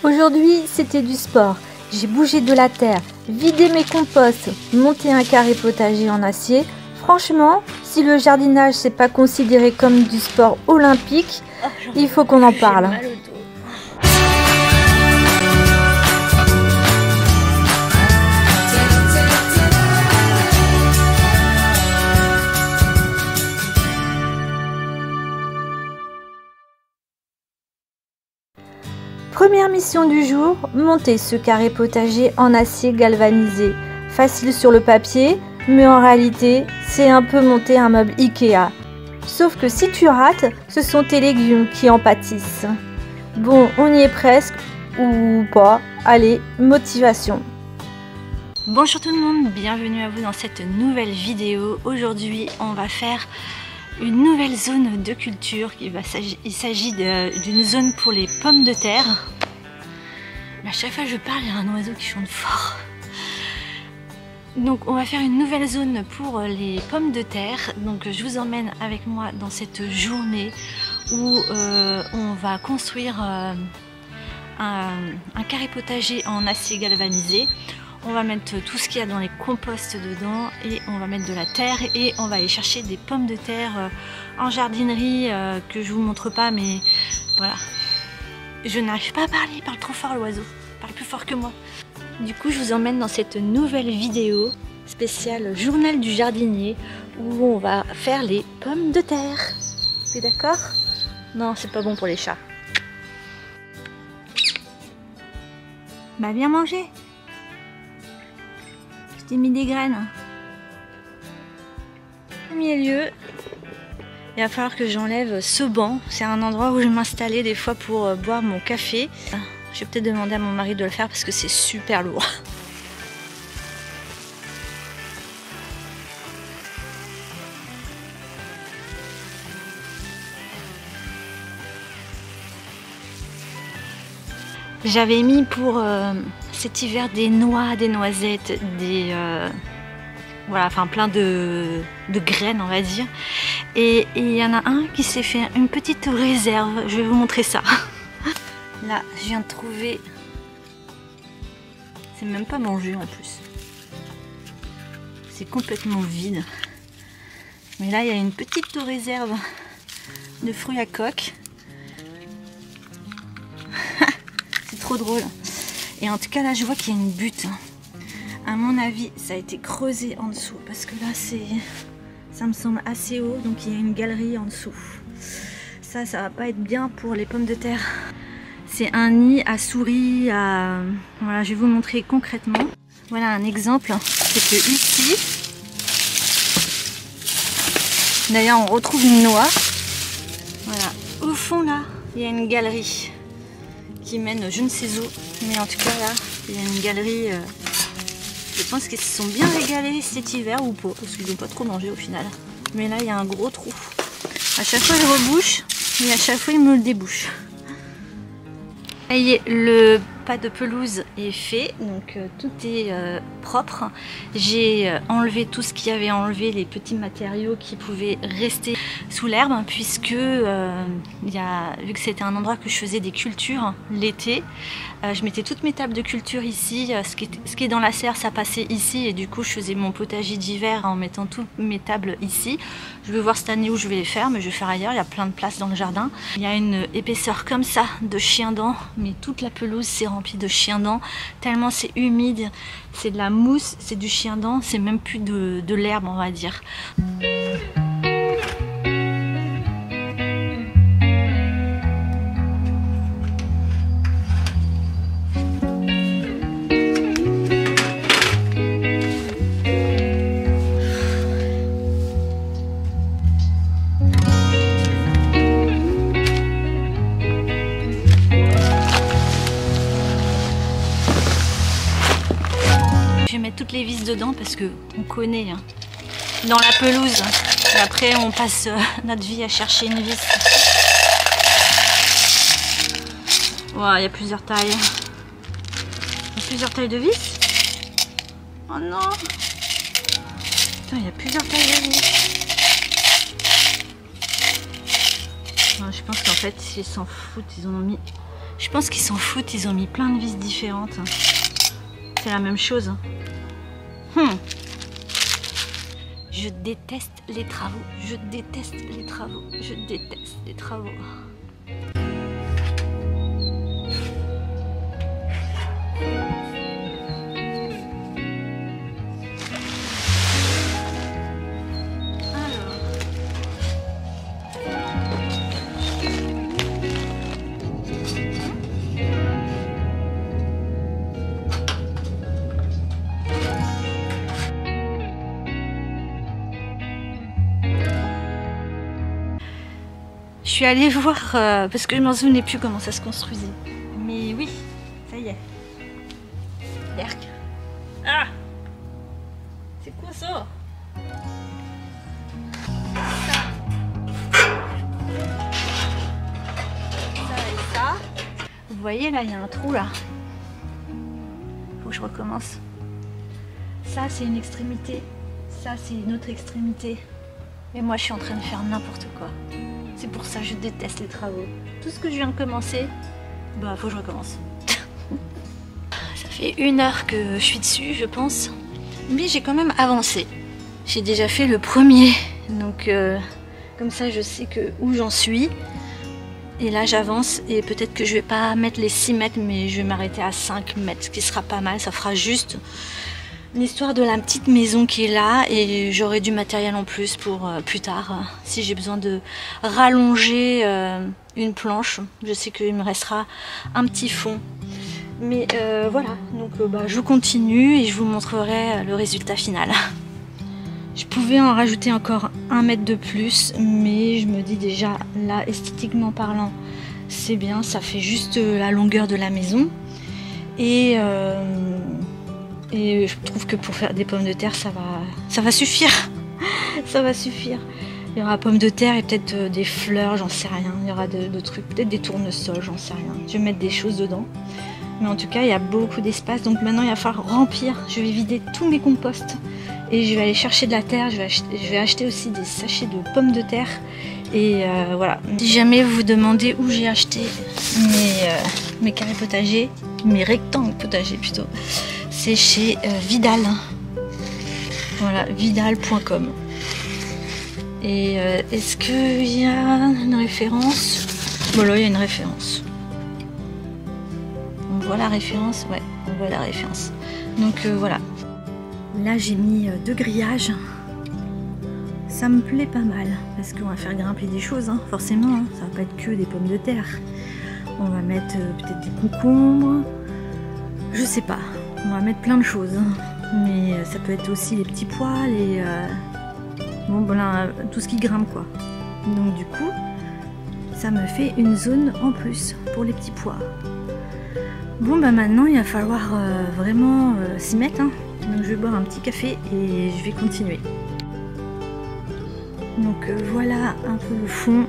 Aujourd'hui, c'était du sport. J'ai bougé de la terre, vidé mes composts, monté un carré potager en acier. Franchement, si le jardinage c'est pas considéré comme du sport olympique, il faut qu'on en parle. Première mission du jour, monter ce carré potager en acier galvanisé. Facile sur le papier, mais en réalité, c'est un peu monter un meuble Ikea. Sauf que si tu rates, ce sont tes légumes qui en pâtissent. Bon, on y est presque, ou pas. Allez, motivation. Bonjour tout le monde, bienvenue à vous dans cette nouvelle vidéo. Aujourd'hui, on va faire une nouvelle zone de culture. Il s'agit d'une zone pour les pommes de terre. Mais à chaque fois que je parle, il y a un oiseau qui chante fort. Donc on va faire une nouvelle zone pour les pommes de terre. Donc je vous emmène avec moi dans cette journée où on va construire un carré potager en acier galvanisé. On va mettre tout ce qu'il y a dans les composts dedans et on va mettre de la terre et on va aller chercher des pommes de terre en jardinerie que je vous montre pas, mais voilà. Je n'arrive pas à parler, il parle trop fort l'oiseau, il parle plus fort que moi. Du coup je vous emmène dans cette nouvelle vidéo spéciale journal du jardinier où on va faire les pommes de terre. T'es d'accord? Non, c'est pas bon pour les chats. Bah viens manger. J'ai mis des graines. Au milieu, il va falloir que j'enlève ce banc. C'est un endroit où je m'installais des fois pour boire mon café. Je vais peut-être demander à mon mari de le faire parce que c'est super lourd. J'avais mis pour cet hiver des noix, des noisettes, des voilà, enfin plein de graines on va dire. Et il y en a un qui s'est fait une petite réserve. Je vais vous montrer ça. Là, je viens de trouver. C'est même pas mangé en plus. C'est complètement vide. Mais là, il y a une petite réserve de fruits à coque. Trop drôle. Et en tout cas là je vois qu'il y a une butte. À mon avis ça a été creusé en dessous parce que là ça me semble assez haut, donc il y a une galerie en dessous. Ça va pas être bien pour les pommes de terre. C'est un nid à souris, voilà, je vais vous montrer concrètement. Voilà un exemple, c'est que ici d'ailleurs on retrouve une noix. Voilà, au fond là il y a une galerie qui mène je ne sais où, mais en tout cas là il y a une galerie. Je pense qu'ils se sont bien régalés cet hiver ou pas, parce qu'ils n'ont pas trop mangé au final. Mais là il y a un gros trou. À chaque fois je rebouche, mais à chaque fois il me le débouche. Ça y est, le pas de pelouse est fait, donc tout est propre. J'ai enlevé tout ce qui avait enlevé les petits matériaux qui pouvaient rester sous l'herbe, puisque vu que c'était un endroit que je faisais des cultures l'été, je mettais toutes mes tables de culture ici. Ce qui est dans la serre, ça passait ici, et du coup je faisais mon potager d'hiver en mettant toutes mes tables ici. Je vais voir cette année où je vais les faire, mais je vais faire ailleurs. Il y a plein de place dans le jardin. Il y a une épaisseur comme ça de chien-dent, mais toute la pelouse s'est remplie de chien-dent, tellement c'est humide, c'est de la mousse, c'est du chien-dent, c'est même plus de l'herbe on va dire. Je vais mettre toutes les vis dedans parce que on connaît hein, dans la pelouse. Et après on passe notre vie à chercher une vis. Wow, il y a plusieurs tailles. Il y a plusieurs tailles de vis. Oh non. Putain, il y a plusieurs tailles de vis. Je pense qu'en fait ils s'en foutent, ils en ont mis Je pense qu'ils s'en foutent, ils ont mis plein de vis différentes. C'est la même chose. Je déteste les travaux, je déteste les travaux, je déteste les travaux. Je suis allée voir, parce que je m'en souvenais plus comment ça se construisait. Mais oui, ça y est. L'erc. Ah! C'est quoi ça? Ça et ça. Vous voyez là, il y a un trou là. Faut que je recommence. Ça c'est une extrémité. Ça c'est une autre extrémité. Et moi je suis en train de faire n'importe quoi. C'est pour ça que je déteste les travaux. Tout ce que je viens de commencer, bah faut que je recommence. Ça fait 1 heure que je suis dessus, je pense. Mais j'ai quand même avancé. J'ai déjà fait le premier. Donc comme ça je sais où j'en suis. Et là j'avance et peut-être que je vais pas mettre les 6 mètres mais je vais m'arrêter à 5 mètres. Ce qui sera pas mal, ça fera juste l'histoire de la petite maison qui est là et j'aurai du matériel en plus pour plus tard si j'ai besoin de rallonger une planche. Je sais qu'il me restera un petit fond, mais voilà, donc je continue et je vous montrerai le résultat final. Je pouvais en rajouter encore 1 mètre de plus, mais je me dis déjà là, esthétiquement parlant, c'est bien, ça fait juste la longueur de la maison et je trouve que pour faire des pommes de terre, ça va suffire. Ça va suffire. Il y aura pommes de terre et peut-être des fleurs, j'en sais rien. Il y aura de trucs, peut-être des tournesols, j'en sais rien. Je vais mettre des choses dedans. Mais en tout cas, il y a beaucoup d'espace. Donc maintenant, il va falloir remplir. Je vais vider tous mes composts. Et je vais aller chercher de la terre. Je vais acheter aussi des sachets de pommes de terre. Et voilà. Si jamais vous vous demandez où j'ai acheté mes carrés potagers, mes rectangles potagers plutôt, c'est chez Vidal. Voilà, vidal.com. Et est-ce qu'il y a une référence? Bon là, il y a une référence. On voit la référence? Ouais, on voit la référence. Donc voilà. Là, j'ai mis 2 grillages. Ça me plaît pas mal parce qu'on va faire grimper des choses, hein, forcément. Hein, ça va pas être que des pommes de terre. On va mettre peut-être des concombres. Je sais pas. On va mettre plein de choses, mais ça peut être aussi les petits pois, bon voilà, tout ce qui grimpe quoi. Donc du coup, ça me fait une zone en plus pour les petits pois. Bon bah maintenant il va falloir vraiment s'y mettre, hein. Donc je vais boire un petit café et je vais continuer. Donc voilà un peu le fond.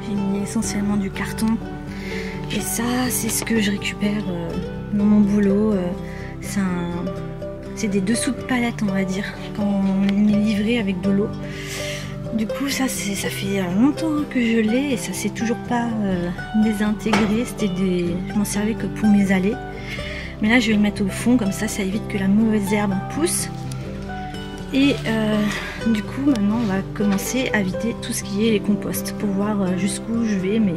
J'ai mis essentiellement du carton et ça c'est ce que je récupère dans mon boulot. C'est des dessous de palette, on va dire, quand on est livré avec de l'eau. Du coup, ça fait longtemps que je l'ai et ça s'est toujours pas désintégré. Je m'en servais que pour mes allées. Mais là, je vais le mettre au fond, comme ça évite que la mauvaise herbe pousse. Et du coup, maintenant, on va commencer à vider tout ce qui est les composts pour voir jusqu'où je vais. Mais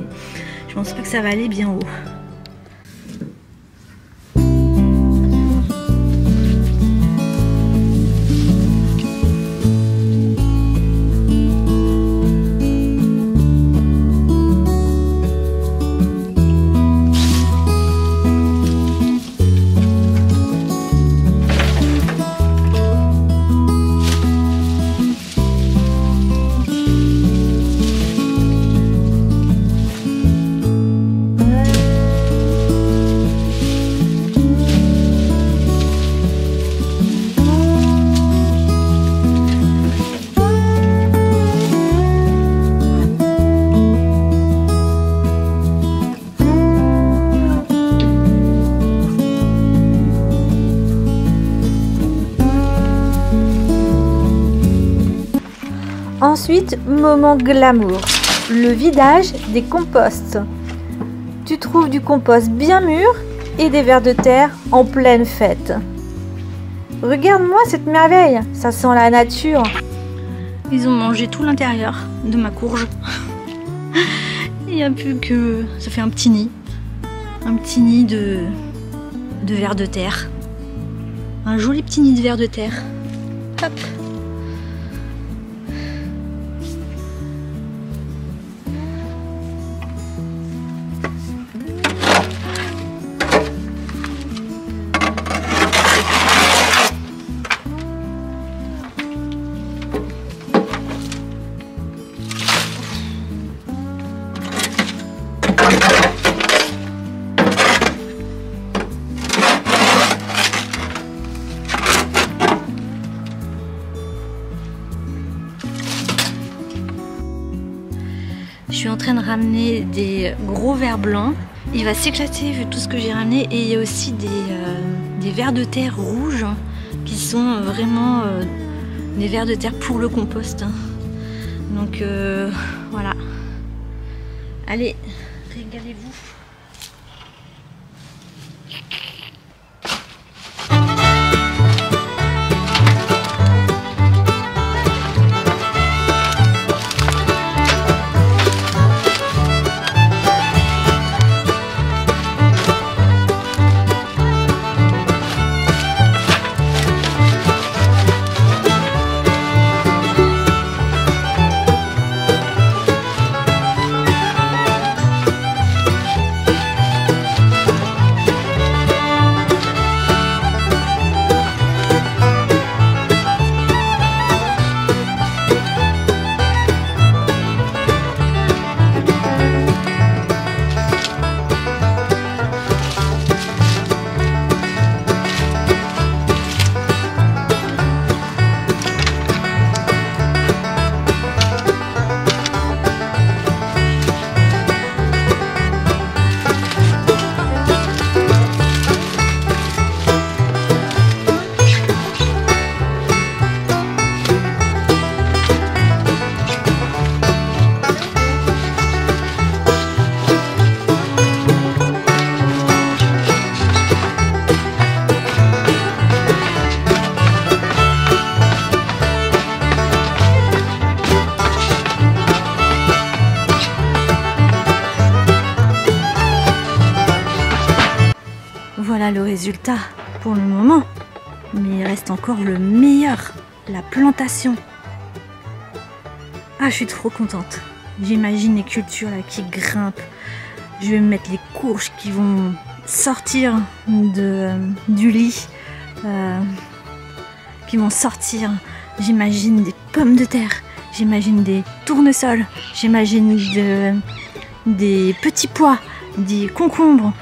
je pense pas que ça va aller bien haut. Ensuite, moment glamour, le vidage des composts. tu trouves du compost bien mûr et des vers de terre en pleine fête. Regarde-moi cette merveille, ça sent la nature. Ils ont mangé tout l'intérieur de ma courge. Il n'y a plus que... ça fait un petit nid. Un petit nid de vers de terre. Un joli petit nid de vers de terre. Hop. Je suis en train de ramener des gros vers blancs. Il va s'éclater vu tout ce que j'ai ramené. Et il y a aussi des vers de terre rouges qui sont vraiment des vers de terre pour le compost. Donc voilà. Allez, régalez-vous. Voilà le résultat pour le moment, mais il reste encore le meilleur, la plantation. Ah, je suis trop contente. J'imagine les cultures là qui grimpent. Je vais mettre les courges qui vont sortir du lit, qui vont sortir. J'imagine des pommes de terre, j'imagine des tournesols, j'imagine des petits pois, des concombres,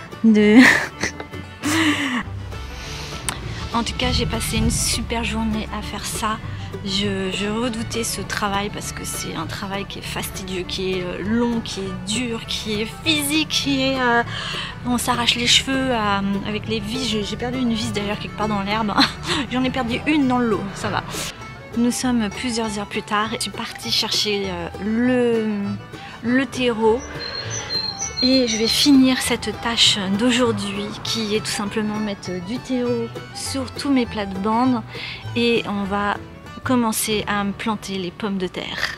En tout cas, j'ai passé une super journée à faire ça. Je redoutais ce travail parce que c'est un travail qui est fastidieux, qui est long, qui est dur, qui est physique, qui est... on s'arrache les cheveux avec les vis. J'ai perdu une vis d'ailleurs quelque part dans l'herbe. J'en ai perdu une dans l'eau, ça va. Nous sommes plusieurs heures plus tard. Je suis partie chercher le terreau. Et je vais finir cette tâche d'aujourd'hui qui est tout simplement mettre du terreau sur tous mes plates-bandes et on va commencer à me planter les pommes de terre.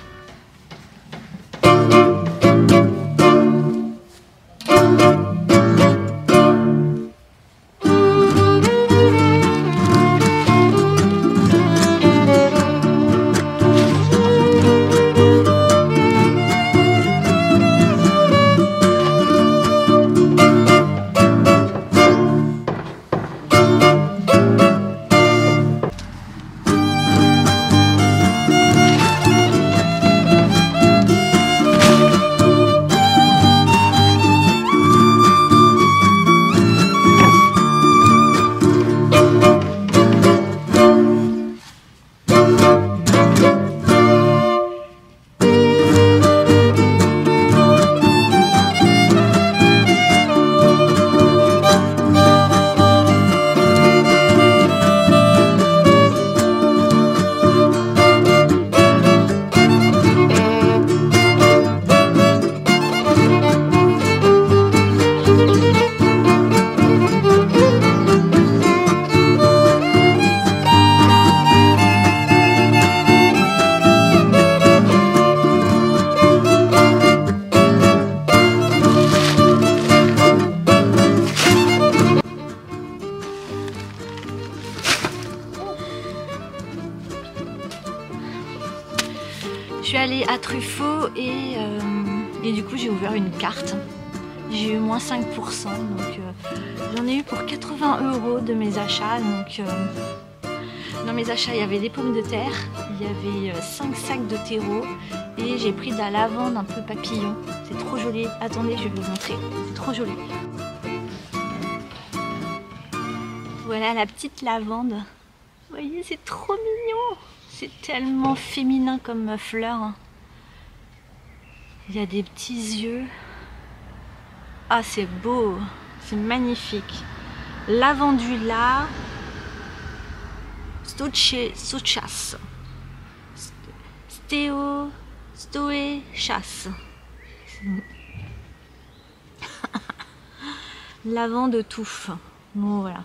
allée à Truffaut et du coup j'ai ouvert une carte. J'ai eu moins 5%, donc j'en ai eu pour 80 € de mes achats. Donc dans mes achats, il y avait des pommes de terre, il y avait 5 sacs de terreau et j'ai pris de la lavande un peu papillon. C'est trop joli. Attendez, je vais vous montrer. C'est trop joli. Voilà la petite lavande. Vous voyez, c'est trop mignon. C'est tellement féminin comme fleur. Il y a des petits yeux. Ah, c'est beau. C'est magnifique. Lavandula stochas. Stoechas. Lavande touffe. Bon, voilà.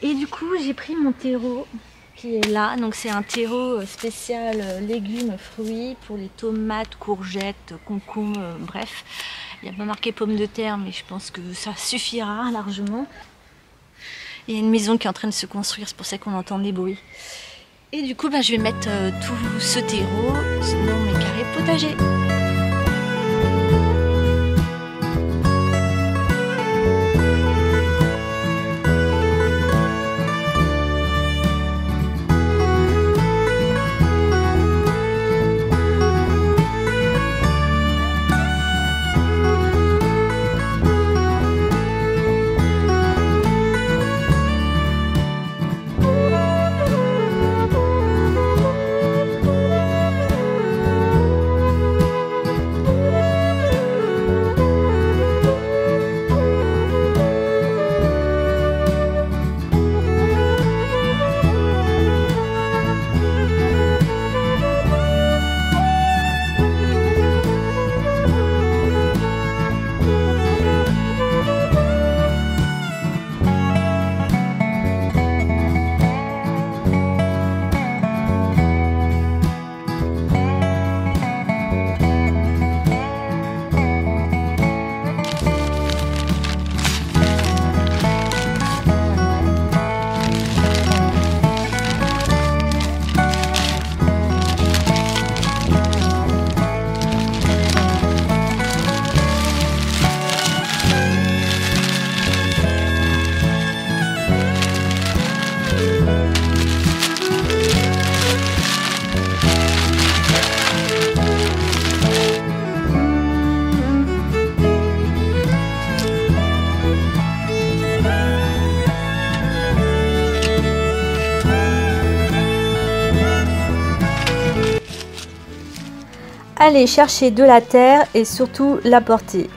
Et du coup, j'ai pris mon terreau qui est là. Donc, c'est un terreau spécial légumes, fruits pour les tomates, courgettes, concombres, bref. Il n'y a pas marqué pommes de terre, mais je pense que ça suffira largement. Il y a une maison qui est en train de se construire, c'est pour ça qu'on entend des bruits. Et du coup, je vais mettre tout ce terreau dans mes carrés potagers. Allez chercher de la terre et surtout la porter.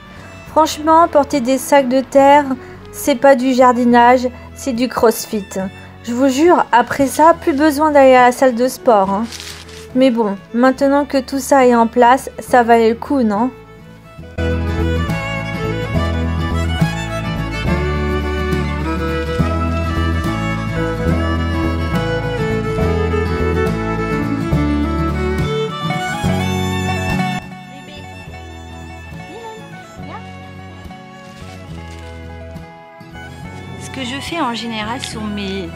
Franchement, porter des sacs de terre, c'est pas du jardinage, c'est du crossfit. Je vous jure, après ça, plus besoin d'aller à la salle de sport. Hein. Mais bon, maintenant que tout ça est en place, ça valait le coup, non ? Ce que je fais en général sur mes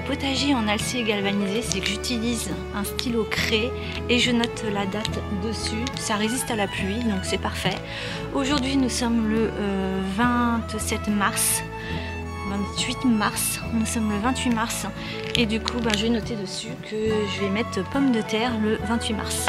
potagers en alcé galvanisé, c'est que j'utilise un stylo craie et je note la date dessus. Ça résiste à la pluie, donc c'est parfait. Aujourd'hui, nous sommes le 28 mars. Nous sommes le 28 mars. Et du coup, je vais noter dessus que je vais mettre pommes de terre le 28 mars.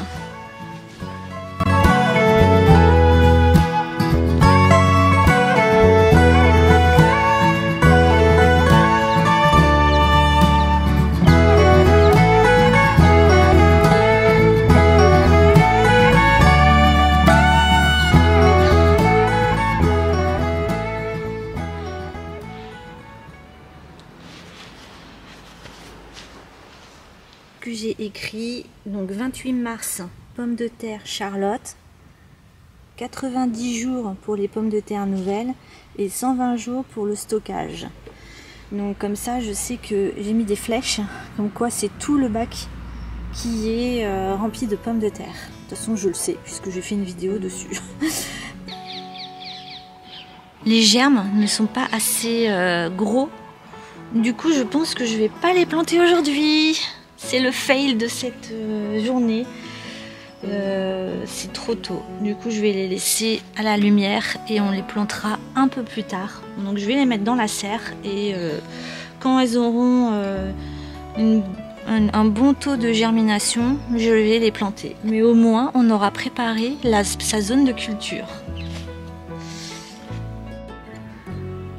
Que j'ai écrit, donc 28 mars, pommes de terre Charlotte, 90 jours pour les pommes de terre nouvelles et 120 jours pour le stockage. Donc comme ça, je sais que j'ai mis des flèches, comme quoi c'est tout le bac qui est rempli de pommes de terre. De toute façon, je le sais, puisque j'ai fait une vidéo dessus. Les germes ne sont pas assez gros. Du coup, je pense que je vais pas les planter aujourd'hui. C'est le fail de cette journée. c'est trop tôt. Du coup, je vais les laisser à la lumière et on les plantera un peu plus tard. Donc je vais les mettre dans la serre et quand elles auront un bon taux de germination, je vais les planter. Mais au moins, on aura préparé sa zone de culture.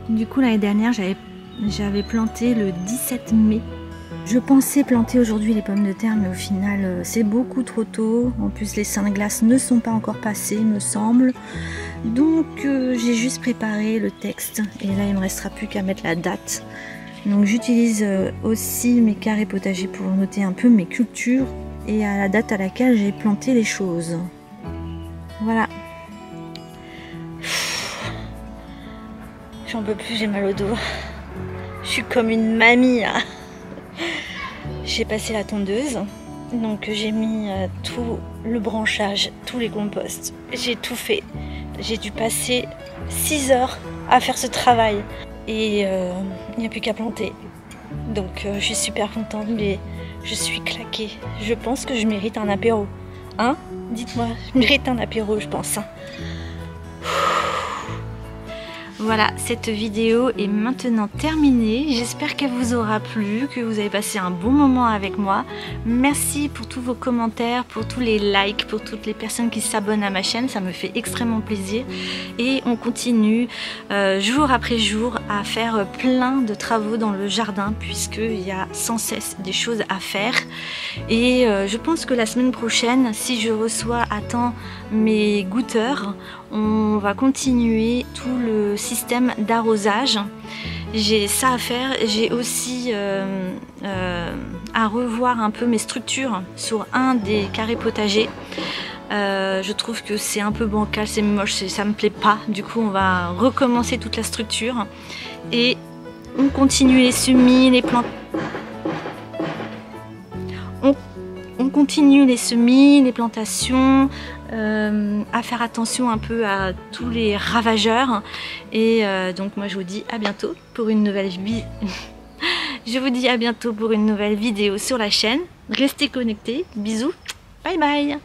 Du coup, l'année dernière, j'avais planté le 17 mai. Je pensais planter aujourd'hui les pommes de terre, mais au final, c'est beaucoup trop tôt. En plus, les seins de glace ne sont pas encore passés, me semble. Donc, j'ai juste préparé le texte. Et là, il ne me restera plus qu'à mettre la date. Donc, j'utilise aussi mes carrés potagers pour noter un peu mes cultures et à la date à laquelle j'ai planté les choses. Voilà. J'en peux plus, j'ai mal au dos. Je suis comme une mamie là. J'ai passé la tondeuse, donc j'ai mis tout le branchage, tous les composts. J'ai tout fait. J'ai dû passer 6 heures à faire ce travail. Et il n'y a plus qu'à planter. Donc je suis super contente, mais je suis claquée. Je pense que je mérite un apéro. Hein? Dites-moi, je mérite un apéro, je pense. Voilà, cette vidéo est maintenant terminée. J'espère qu'elle vous aura plu, que vous avez passé un bon moment avec moi. Merci pour tous vos commentaires, pour tous les likes, pour toutes les personnes qui s'abonnent à ma chaîne. Ça me fait extrêmement plaisir. Et on continue jour après jour à faire plein de travaux dans le jardin puisqu'il y a sans cesse des choses à faire. Et je pense que la semaine prochaine, si je reçois à temps mes goûteurs, on va continuer tout le système d'arrosage. J'ai ça à faire. J'ai aussi à revoir un peu mes structures sur un des carrés potagers. Je trouve que c'est un peu bancal, c'est moche, ça me plaît pas. Du coup, on va recommencer toute la structure et on continue les semis, les plantes. On continue les semis, les plantations, à faire attention un peu à tous les ravageurs. Et donc moi je vous dis à bientôt pour une nouvelle vidéo sur la chaîne. Restez connectés, bisous, bye bye.